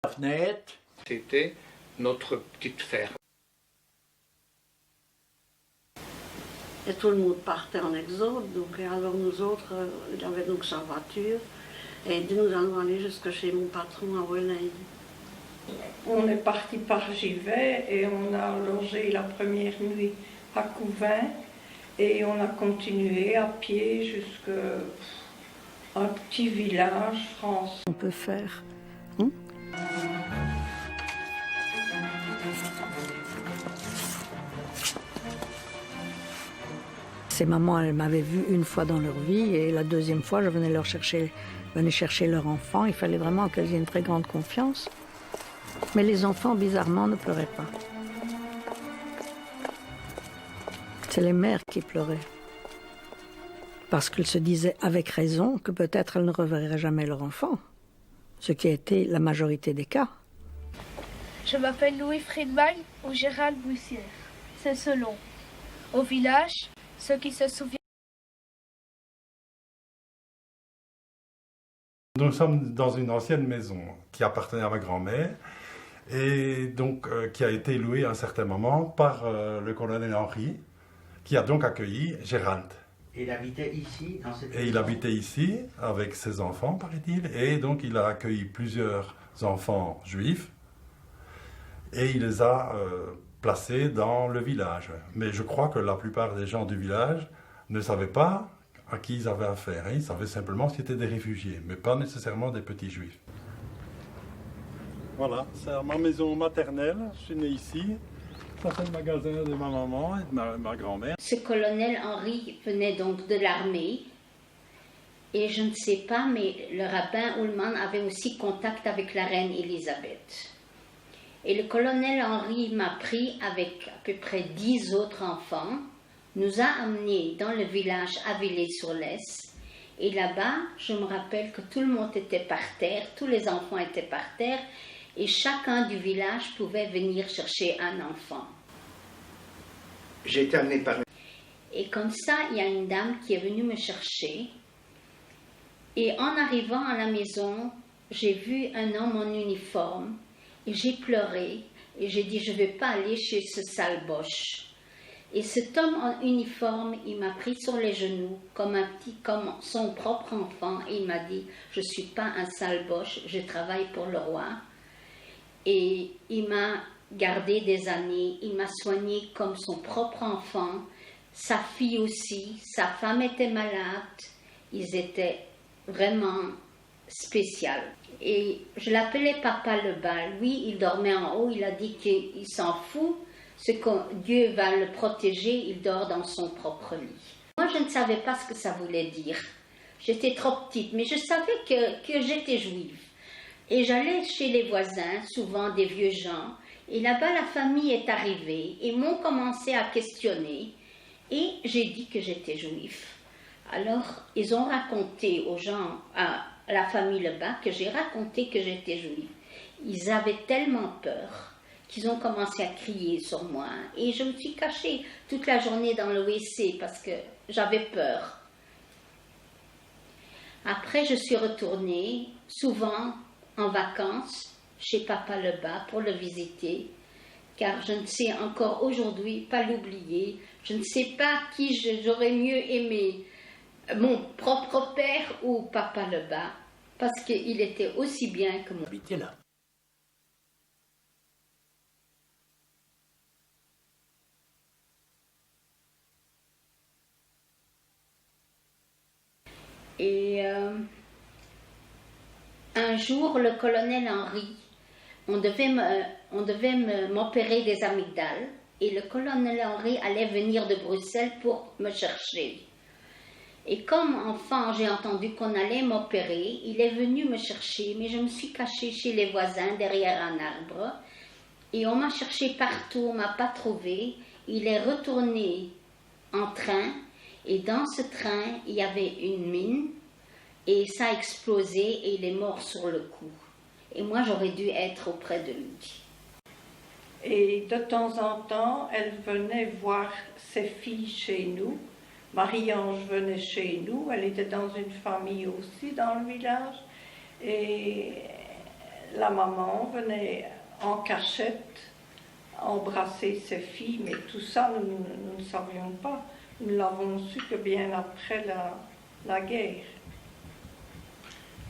La fenêtre. C'était notre petite ferme. Et tout le monde partait en exode, donc alors nous autres, il avait donc sa voiture, et il dit nous allons aller jusque chez mon patron à Welaye. On est parti par Givet et on a logé la première nuit à Couvin et on a continué à pied jusqu'à un petit village France. On peut faire. Ces mamans, elles m'avaient vue une fois dans leur vie et la deuxième fois, je venais chercher leur enfant. Il fallait vraiment qu'elles aient une très grande confiance. Mais les enfants, bizarrement, ne pleuraient pas. C'est les mères qui pleuraient. Parce qu'elles se disaient avec raison que peut-être elles ne reverraient jamais leur enfant. Ce qui a été la majorité des cas. Je m'appelle Louis Friedman ou Gérald Bussière. C'est selon. Au village, ceux qui se souviennent. Nous sommes dans une ancienne maison qui appartenait à ma grand-mère et donc qui a été louée à un certain moment par le colonel Henry, qui a donc accueilli Gérald. Et il habitait ici, dans cette maison. Et il habitait ici avec ses enfants, paraît-il, et donc il a accueilli plusieurs enfants juifs et il les a placés dans le village. Mais je crois que la plupart des gens du village ne savaient pas à qui ils avaient affaire. Ils savaient simplement que c'était des réfugiés, mais pas nécessairement des petits juifs. Voilà, c'est ma maison maternelle, je suis né ici. Ça c'est le magasin de ma maman et de ma grand-mère. Ce colonel Henry venait donc de l'armée et je ne sais pas, mais le rabbin Ullmann avait aussi contact avec la reine Élisabeth. Et le colonel Henry m'a pris avec à peu près 10 autres enfants, nous a amenés dans le village à Villers-sur-Lesse. Et là-bas, je me rappelle que tout le monde était par terre, tous les enfants étaient par terre, et chacun du village pouvait venir chercher un enfant. J'ai été amené par... Et comme ça, il y a une dame qui est venue me chercher. Et en arrivant à la maison, j'ai vu un homme en uniforme, et j'ai pleuré, et j'ai dit, je ne vais pas aller chez ce sale boche. Et cet homme en uniforme, il m'a pris sur les genoux comme son propre enfant et il m'a dit, je ne suis pas un sale boche, je travaille pour le roi. Et il m'a gardé des années, il m'a soigné comme son propre enfant, sa fille aussi, sa femme était malade, ils étaient vraiment spéciaux. Et je l'appelais Papa Lebas, lui il dormait en haut, il a dit qu'il s'en fout. Ce que Dieu va le protéger, il dort dans son propre lit. Moi, je ne savais pas ce que ça voulait dire. J'étais trop petite, mais je savais que j'étais juive. Et j'allais chez les voisins, souvent des vieux gens, et là-bas, la famille est arrivée, et m'ont commencé à questionner, et j'ai dit que j'étais juive. Alors, ils ont raconté aux gens, à la famille Lebas, que j'ai raconté que j'étais juive. Ils avaient tellement peur qu'ils ont commencé à crier sur moi. Et je me suis cachée toute la journée dans le WC parce que j'avais peur. Après, je suis retournée souvent en vacances chez Papa Lebas pour le visiter, car je ne sais encore aujourd'hui pas l'oublier. Je ne sais pas qui j'aurais mieux aimé, mon propre père ou Papa Lebas, parce qu'il était aussi bien que moi. Habitez là. Et un jour, le colonel Henry, on devait m'opérer des amygdales et le colonel Henry allait venir de Bruxelles pour me chercher. Et comme enfant, j'ai entendu qu'on allait m'opérer, il est venu me chercher, mais je me suis cachée chez les voisins derrière un arbre et on m'a cherché partout, on ne m'a pas trouvé. Il est retourné en train. Et dans ce train, il y avait une mine et ça a explosé et il est mort sur le coup. Et moi, j'aurais dû être auprès de lui. Et de temps en temps, elle venait voir ses filles chez nous. Marie-Ange venait chez nous, elle était dans une famille aussi dans le village. Et la maman venait en cachette embrasser ses filles, mais tout ça, nous ne savions pas. Nous l'avons su que bien après la guerre.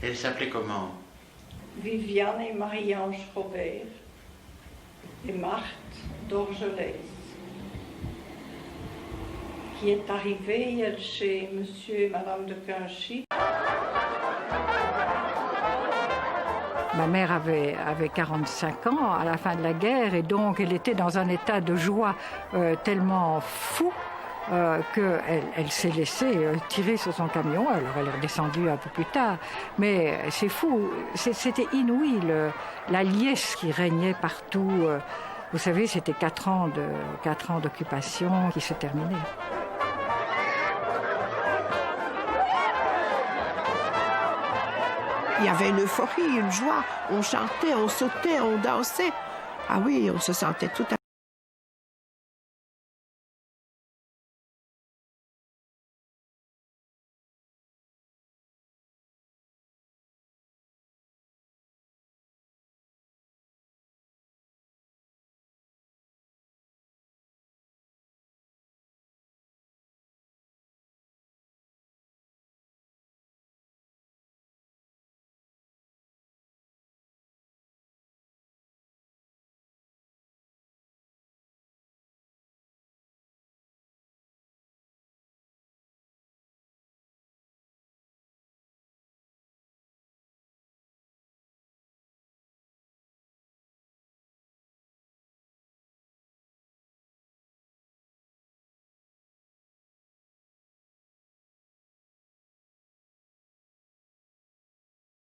Elle s'appelait comment? Viviane et Marie-Ange Robert et Marthe d'Orgelès, qui est arrivée elle, chez monsieur et madame de Cuinchy. Ma mère avait 45 ans à la fin de la guerre et donc elle était dans un état de joie tellement fou qu'elle s'est laissée tirer sur son camion. Alors elle est redescendue un peu plus tard. Mais c'est fou, c'était inouï la liesse qui régnait partout. Vous savez, c'était 4 ans d'occupation qui se terminaient. Il y avait une euphorie, une joie. On chantait, on sautait, on dansait. Ah oui, on se sentait tout à